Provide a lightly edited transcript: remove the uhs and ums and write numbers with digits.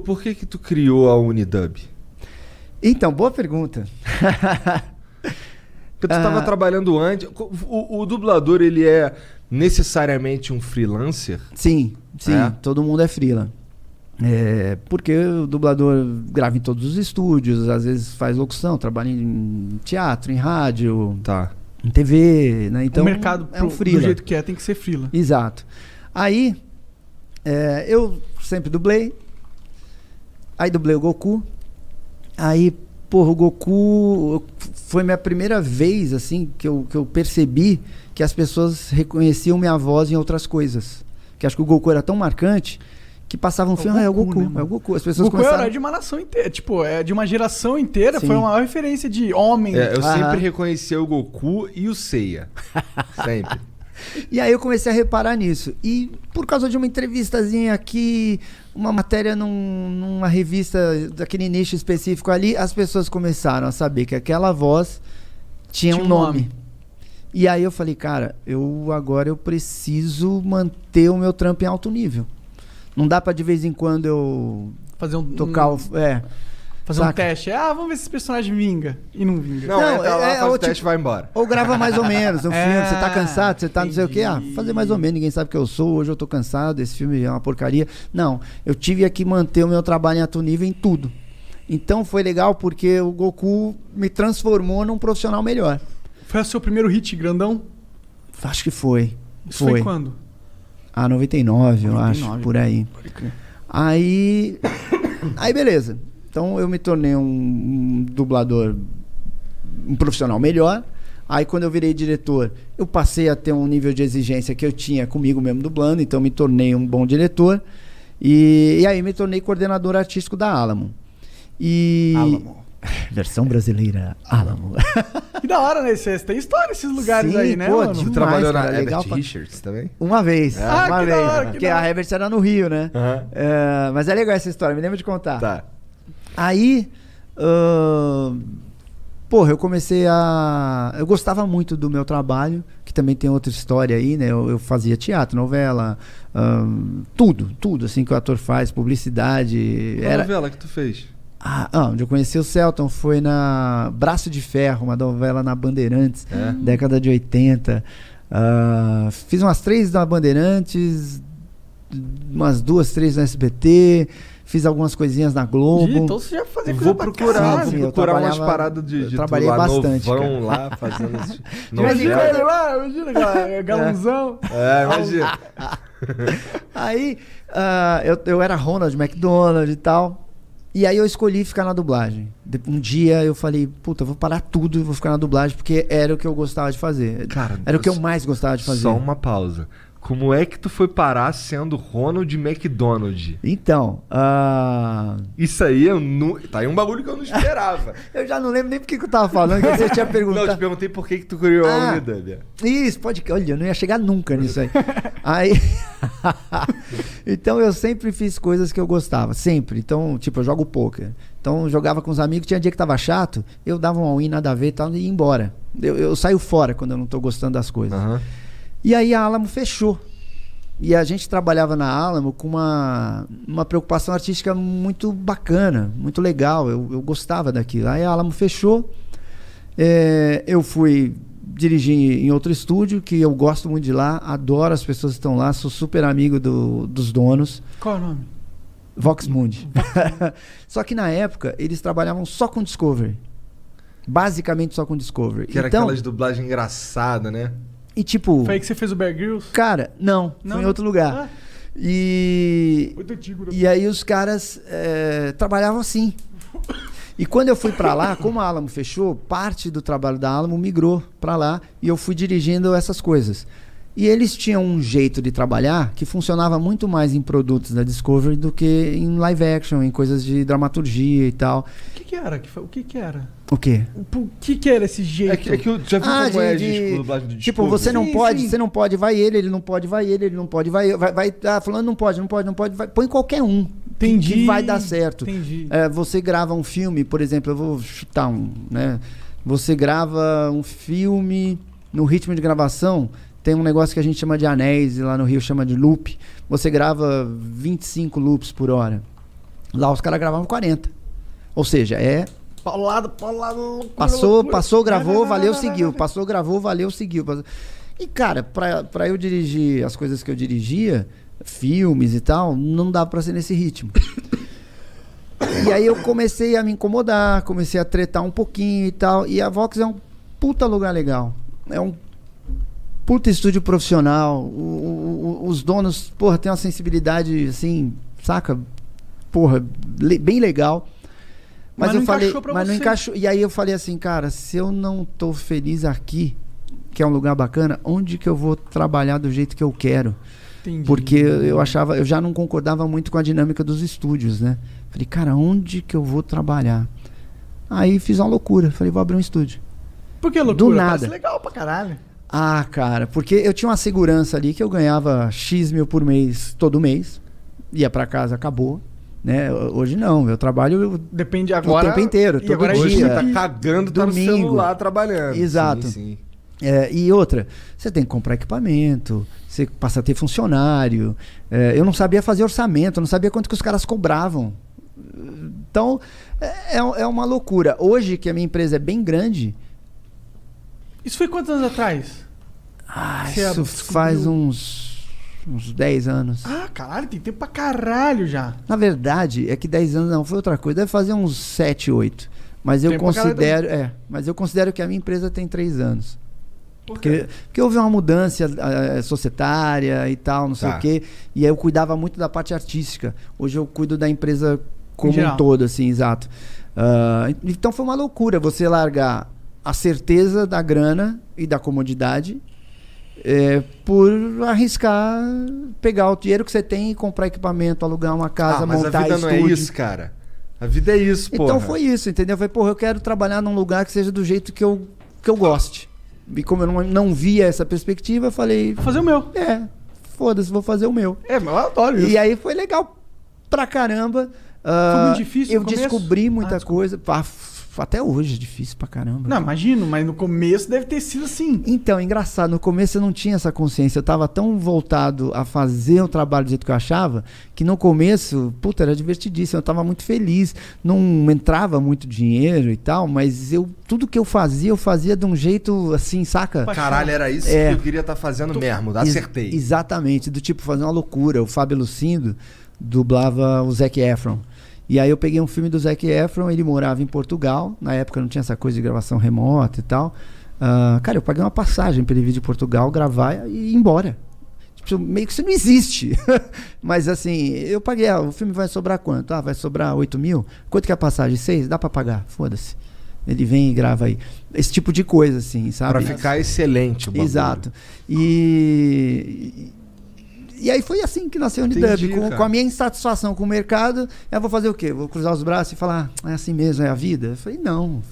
por que que tu criou a Unidub? Então, boa pergunta. Porque tu estava trabalhando antes. O dublador, ele é necessariamente um freelancer? Sim, todo mundo é freela. Porque o dublador grava em todos os estúdios, às vezes faz locução, trabalha em teatro, em rádio, em TV, né? Então, o mercado é um freela. Do jeito que tem que ser freela. Exato. Aí, eu sempre dublei. Aí dublei o Goku. Aí, porra, o Goku foi minha primeira vez, assim, que eu percebi que as pessoas reconheciam minha voz em outras coisas. Que acho que o Goku era tão marcante que passava um filme, é o Goku, né, é o Goku. As pessoas começaram... é de uma nação inteira, tipo, é de uma geração inteira, Sim. Foi uma maior referência de homem. Eu sempre reconheci o Goku e o Seiya. Sempre. E aí eu comecei a reparar nisso. E por causa de uma entrevistazinha aqui, uma matéria numa revista daquele nicho específico ali, as pessoas começaram a saber que aquela voz tinha um nome. E aí eu falei, cara, agora eu preciso manter o meu trampo em alto nível. Não dá pra de vez em quando eu fazer fazer um teste. Vamos ver se esse personagem vinga. E não vinga. Não, faz o teste e vai embora. Ou grava mais ou menos um filme. Você tá cansado, você tá não sei o quê. Fazer mais ou menos, ninguém sabe que eu sou. Hoje eu tô cansado, esse filme é uma porcaria. Não, eu tive que manter o meu trabalho em alto nível em tudo. Então foi legal porque o Goku me transformou num profissional melhor. Foi o seu primeiro hit grandão? Acho que foi. Isso foi quando? 99, eu acho, por aí. Aí beleza. Então eu me tornei um dublador, um profissional melhor. Aí quando eu virei diretor, eu passei a ter um nível de exigência que eu tinha comigo mesmo dublando, então me tornei um bom diretor. E aí me tornei coordenador artístico da Alamo. Alamo. Versão brasileira, Alamo. Que da hora, né? Você tem história nesses lugares. Sim, aí, né, pô, mano? Você trabalhou na Herbert Richards também? Uma vez. Uma vez. Porque a Herbert era no Rio, né? Uhum. Mas é legal essa história, me lembro de contar. Tá. Aí, eu comecei eu gostava muito do meu trabalho, que também tem outra história aí, né? Eu fazia teatro, novela, tudo assim que o ator faz, publicidade. Qual novela que tu fez? Onde eu conheci o Celton foi na Braço de Ferro, uma novela na Bandeirantes, década de 80. Fiz umas 3 na Bandeirantes, umas 2, 3 no SBT. Fiz algumas coisinhas na Globo. Então você já fazia coisa Vou procurar umas paradas de trabalhei lá, bastante, novão lá, fazendo Imagina, galãozão. Imagina. Aí, eu era Ronald McDonald e tal. E aí eu escolhi ficar na dublagem. Um dia eu falei, puta, eu vou parar tudo e vou ficar na dublagem, porque era o que eu gostava de fazer. Cara, era o que eu mais gostava de fazer. Só uma pausa. Como é que tu foi parar sendo Ronald McDonald? Então, isso aí tá aí um bagulho que eu não esperava. Eu já não lembro nem porque que eu tava falando, que você tinha perguntado. Não, eu te perguntei por que tu criou a Unidub. Isso, olha, eu não ia chegar nunca nisso aí. Então eu sempre fiz coisas que eu gostava, sempre. Então, tipo, eu jogo poker. Então eu jogava com os amigos, tinha dia que tava chato, eu dava um all-in, nada a ver e tal, e ia embora. Eu saio fora quando eu não tô gostando das coisas. Uhum. E aí a Alamo fechou. E a gente trabalhava na Alamo com uma preocupação artística muito bacana, muito legal. Eu gostava daquilo. Aí a Alamo fechou. Eu fui dirigir em outro estúdio, que eu gosto muito de lá. Adoro as pessoas que estão lá. Sou super amigo dos donos. Qual é o nome? Vox Mundi. Só que na época, eles trabalhavam só com Discovery. Basicamente só com Discovery. Que era aquelas dublagens engraçadas, né? E tipo... Foi aí que você fez o Bear Grylls? Cara, não. Foi em outro lugar. E aí os caras trabalhavam assim. E quando eu fui pra lá, como a Alamo fechou, parte do trabalho da Alamo migrou pra lá e eu fui dirigindo essas coisas. E eles tinham um jeito de trabalhar que funcionava muito mais em produtos da Discovery do que em live action, em coisas de dramaturgia e tal. O que era? O que era? O quê? O que era esse jeito? É que eu já vi como é a dublagem do Discovery. Tipo, você não pode, você não pode, vai ele não pode, vai ele não pode, vai falando não pode, vai, põe qualquer um. Entendi. Que vai dar certo. Entendi. Você grava um filme, por exemplo, eu vou chutar né? Você grava um filme no ritmo de gravação, tem um negócio que a gente chama de anéis, e lá no Rio chama de loop. Você grava 25 loops por hora. Lá os caras gravavam 40. Ou seja, Paulado. Passou, gravou, valeu, seguiu. Passou, gravou, valeu, seguiu. E, cara, pra eu dirigir as coisas que eu dirigia, filmes e tal, não dava pra ser nesse ritmo. E aí eu comecei a me incomodar, comecei a tretar um pouquinho e tal. E a Vox é um puta lugar legal. É um puta estúdio profissional. Os donos, porra, tem uma sensibilidade, assim, saca? Porra, bem legal. Mas eu falei, mas não encaixou. E aí eu falei assim, cara, se eu não tô feliz aqui, que é um lugar bacana, onde que eu vou trabalhar do jeito que eu quero? Entendi. Porque eu já não concordava muito com a dinâmica dos estúdios, né? Falei, cara, onde que eu vou trabalhar? Aí fiz uma loucura, falei, vou abrir um estúdio. Por que loucura? Do nada. Parece legal pra caralho. Ah, cara, porque eu tinha uma segurança ali que eu ganhava X mil por mês, todo mês, ia pra casa, acabou. Né? Hoje não, eu trabalho depende agora, o tempo inteiro, todo dia. Hoje você tá cagando, tá no celular trabalhando. Exato. Sim. E outra, você tem que comprar equipamento, você passa a ter funcionário. Eu não sabia fazer orçamento, não sabia quanto que os caras cobravam. Então, é uma loucura. Hoje, que a minha empresa é bem grande... Isso foi quantos anos atrás? Isso faz uns 10 anos. Ah, caralho, tem tempo pra caralho já. Na verdade, é que 10 anos não, foi outra coisa. Deve fazer uns 7, 8. Mas eu considero que a minha empresa tem 3 anos. Porque houve uma mudança societária e tal, não sei o quê. E aí eu cuidava muito da parte artística. Hoje eu cuido da empresa como um todo, assim, exato. Então foi uma loucura você largar a certeza da grana e da comodidade por arriscar pegar o dinheiro que você tem e comprar equipamento, alugar uma casa, montar estúdio. Mas a vida não é isso, cara. A vida é isso, porra. Então foi isso, entendeu? Eu falei, porra, eu quero trabalhar num lugar que seja do jeito que eu goste. E como eu não via essa perspectiva, eu falei... Vou fazer o meu. Foda-se, vou fazer o meu. Mas eu adoro isso. E aí foi legal pra caramba. Foi muito difícil no começo? Descobri muita coisa. Até hoje é difícil pra caramba. Não, imagino, mas no começo deve ter sido assim. Então, engraçado, no começo eu não tinha essa consciência. Eu tava tão voltado a fazer o trabalho do jeito que eu achava, que no começo, puta, era divertidíssimo. Eu tava muito feliz. Não entrava muito dinheiro e tal, mas tudo que eu fazia de um jeito assim, saca? Caralho, era isso que eu queria estar fazendo mesmo. Acertei. Exatamente, do tipo fazer uma loucura. O Fábio Lucindo dublava o Zac Efron. E aí eu peguei um filme do Zac Efron, ele morava em Portugal, na época não tinha essa coisa de gravação remota e tal. Cara, eu paguei uma passagem para ele vir de Portugal, gravar e ir embora. Tipo, meio que isso não existe. Mas assim, eu paguei, o filme vai sobrar quanto? Vai sobrar 8 mil? Quanto que é a passagem? 6? Dá para pagar? Foda-se. Ele vem e grava aí. Esse tipo de coisa, assim, sabe? Pra ficar excelente o bagulho. Exato. E aí foi assim que nasceu o Unidub, com a minha insatisfação com o mercado. Eu vou fazer o quê? Vou cruzar os braços e falar, é assim mesmo, é a vida? Eu falei, não.